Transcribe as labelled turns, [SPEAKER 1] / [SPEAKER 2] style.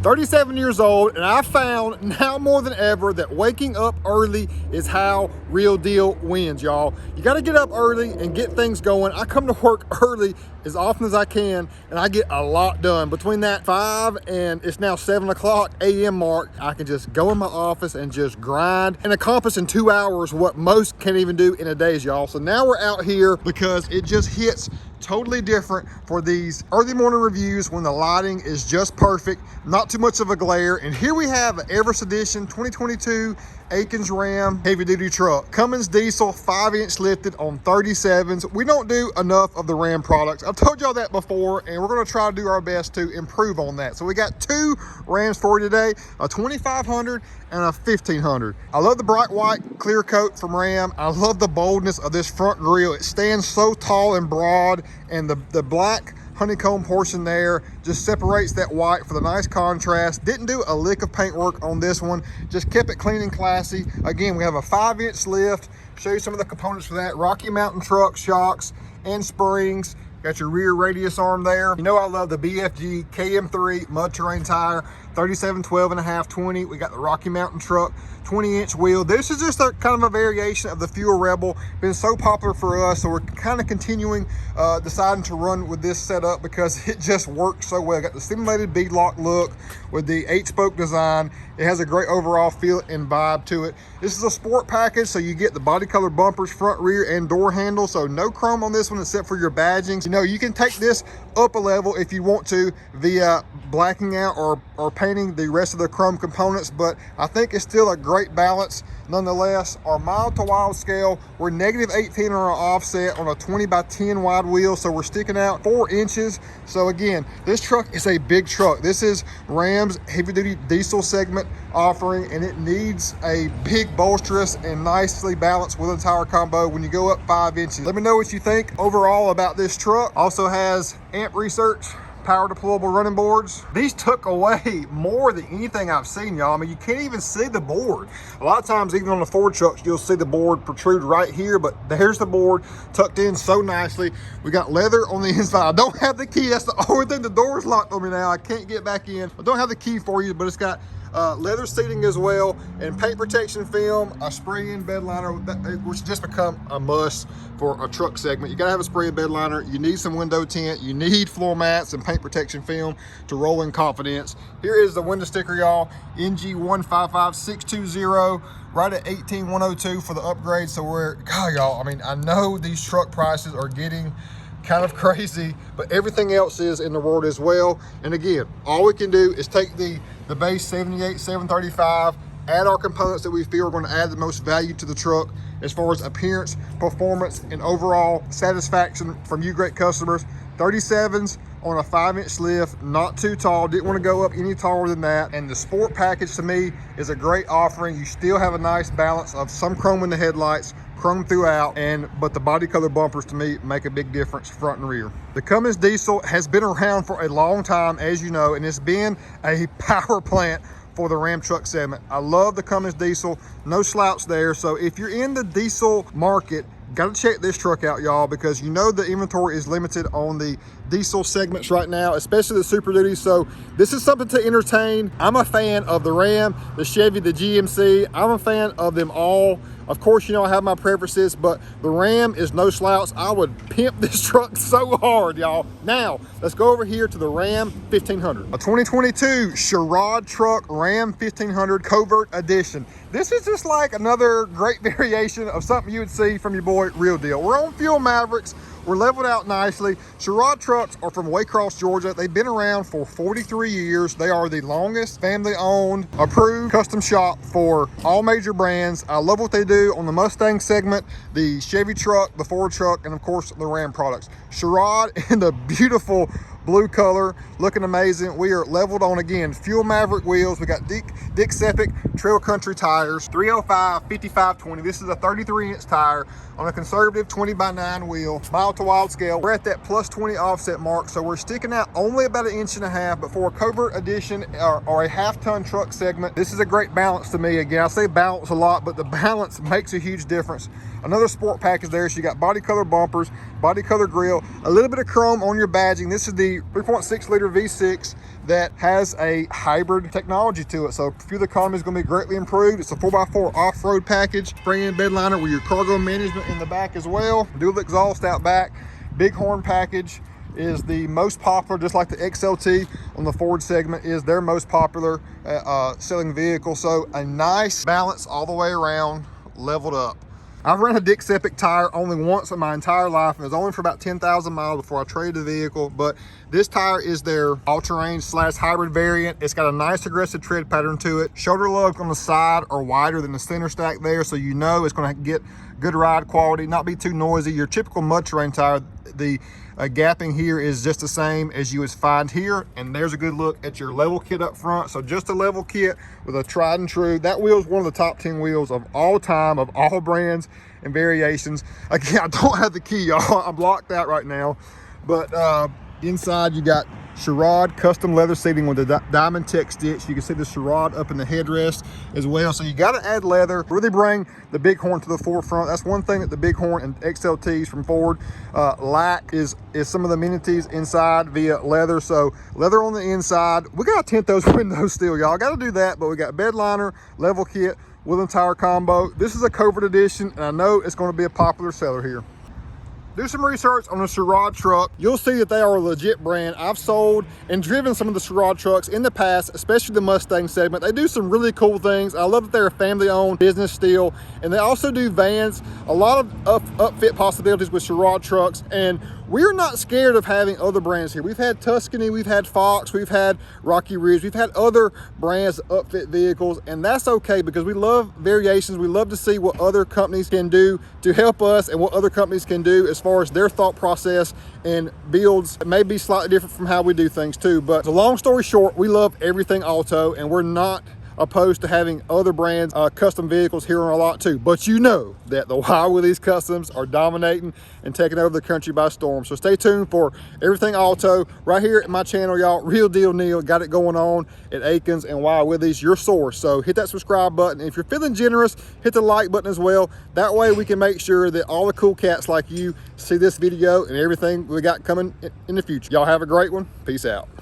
[SPEAKER 1] 37 years old, and I found now more than ever that waking up early is how Real Deal wins, y'all. You got to get up early and get things going. I come to work early as often as I can, and I get a lot done. Between that 5 and it's now 7 o'clock a.m. mark, I can just go in my office and just grind and accomplish in 2 hours what most can't even do in a day, y'all. So now we're out here because it just hits totally different for these early morning reviews when the lighting is just perfect, not too much of a glare. And here we have an Everest Edition 2022 Akins Ram heavy duty truck. Cummins diesel, 5-inch lifted on 37s. We don't do enough of the Ram products. I've told y'all that before, and we're gonna try to do our best to improve on that. So we got 2 Rams for you today, a 2500 and a 1500. I love the bright white clear coat from Ram. I love the boldness of this front grille. It stands so tall and broad, and the black honeycomb portion there just separates that white for the nice contrast. Didn't do a lick of paint work on this one, just kept it clean and classy. Again, we have a 5-inch lift. Show you some of the components for that. Rocky Mountain truck shocks and springs. Got your rear radius arm there. You know I love the BFG KM3 mud terrain tire, 37, 12 and a half, 20. We got the Rocky Mountain truck, 20-inch wheel. This is just a kind of a variation of the Fuel Rebel. Been so popular for us, so we're kind of continuing, deciding to run with this setup because it just works so well. Got the simulated beadlock look with the 8-spoke design. It has a great overall feel and vibe to it. This is a sport package, so you get the body color bumpers, front, rear, and door handle. So no chrome on this one except for your badgings. You know, you can take this up a level if you want to via blacking out or painting the rest of the chrome components, but I think it's still a great balance nonetheless. Our mile to wild scale, we're -18 on our offset on a 20 by 10 wide wheel, so we're sticking out 4 inches. So again, this truck is a big truck. This is Ram's heavy duty diesel segment offering, and it needs a big, bolsterous and nicely balanced wheel and tire combo when you go up 5 inches. Let me know what you think overall about this truck. Also has amp research, power deployable running boards. These took away more than anything I've seen, y'all. I mean, you can't even see the board. A lot of times, even on the Ford trucks, you'll see the board protrude right here, but there's the board tucked in so nicely. We got leather on the inside. I don't have the key. That's the only thing. The door's locked on me now. I can't get back in. I don't have the key for you, but it's got leather seating as well, and paint protection film, a spray-in bed liner, which just become a must for a truck segment. You gotta have a spray-in bed liner. You need some window tint. You need floor mats and paint protection film to roll in confidence. Here is the window sticker, y'all. NG155620, right at 18102 for the upgrade. So we're, God, y'all, I mean, I know these truck prices are getting kind of crazy, but everything else is in the world as well. And again, all we can do is take the base 78,735, add our components that we feel are going to add the most value to the truck as far as appearance, performance, and overall satisfaction from you great customers. 37s on a 5-inch lift, not too tall, didn't want to go up any taller than that. And the sport package to me is a great offering. You still have a nice balance of some chrome in the headlights, chrome throughout, but the body color bumpers to me make a big difference front and rear. The Cummins diesel has been around for a long time, as you know, and it's been a power plant for the Ram truck segment. I love the Cummins diesel, no slouch there. So if you're in the diesel market, got to check this truck out, y'all, because you know the inventory is limited on the diesel segments right now, especially the Super Duty. So this is something to entertain. I'm a fan of the Ram, the Chevy, the GMC. I'm a fan of them all. Of course, you know, I have my preferences, but the Ram is no slouch. I would pimp this truck so hard, y'all. Now, let's go over here to the Ram 1500. A 2022 Nsheppard truck, Ram 1500 Covert Edition. This is just like another great variation of something you would see from your boy Real Deal. We're on Fuel Mavericks. We're leveled out nicely. Nsheppard trucks are from Waycross, Georgia. They've been around for 43 years. They are the longest family-owned, approved custom shop for all major brands. I love what they do on the Mustang segment, the Chevy truck, the Ford truck, and of course the Ram products. Nsheppard in the beautiful blue color, looking amazing. We are leveled on, again, Fuel Maverick wheels. We got Dick Seppic Trail Country tires, 305 5520. This is a 33-inch tire on a conservative 20 by 9 wheel, mile to wild scale. We're at that plus 20 offset mark, so we're sticking out only about 1.5 inches. But for a Covert Edition or a half-ton truck segment, this is a great balance to me. Again, I say balance a lot, but the balance makes a huge difference. Another sport package there, so you got body color bumpers, body color grille, a little bit of chrome on your badging. This is the 3.6 liter V6. that has a hybrid technology to it. So fuel economy is going to be greatly improved. It's a 4x4 off-road package, spray-in bed liner with your cargo management in the back as well. Dual exhaust out back. Bighorn package is the most popular, just like the XLT on the Ford segment is their most popular selling vehicle. So a nice balance all the way around, leveled up. I've ran a Nsheppard tire only once in my entire life, and it was only for about 10,000 miles before I traded the vehicle. But this tire is their all-terrain / hybrid variant. It's got a nice aggressive tread pattern to it. Shoulder lugs on the side are wider than the center stack there, so you know it's going to get good ride quality, not be too noisy. Your typical mud terrain tire, the gapping here is just the same as you would find here. And there's a good look at your level kit up front. So just a level kit with a tried and true. That wheel is one of the top 10 wheels of all time, of all brands and variations. Again, I don't have the key, y'all. I'm blocked out right now. But inside you got Nsheppard custom leather seating with the diamond tech stitch. You can see the Nsheppard up in the headrest as well. So you got to add leather, really bring the Bighorn to the forefront. That's one thing that the Bighorn and XLTs from Ford lack is some of the amenities inside via leather. So leather on the inside. We got to tint those windows still, y'all. Got to do that, but we got bed liner, level kit, wheel and tire combo. This is a covert edition, and I know it's going to be a popular seller here. Do some research on the Nsheppard truck. You'll see that they are a legit brand. I've sold and driven some of the Nsheppard trucks in the past, especially the Mustang segment. They do some really cool things. I love that they're a family-owned business still, and they also do vans. A lot of upfit possibilities with Nsheppard trucks, and we're not scared of having other brands here. We've had Tuscany, we've had Fox, we've had Rocky Ridge, we've had other brands upfit vehicles, and that's okay because we love variations. We love to see what other companies can do to help us and what other companies can do as far as their thought process and builds. It may be slightly different from how we do things too, but the long story short, we love everything auto, and we're not opposed to having other brands custom vehicles here on our lot too. But you know that the Wild Willies Customs are dominating and taking over the country by storm. So stay tuned for everything auto right here at my channel, y'all. Real Deal Neal got it going on at Akins and Wild Willies, your source. So hit that subscribe button. If you're feeling generous, hit the like button as well. That way we can make sure that all the cool cats like you see this video and everything we got coming in the future. Y'all have a great one. Peace out.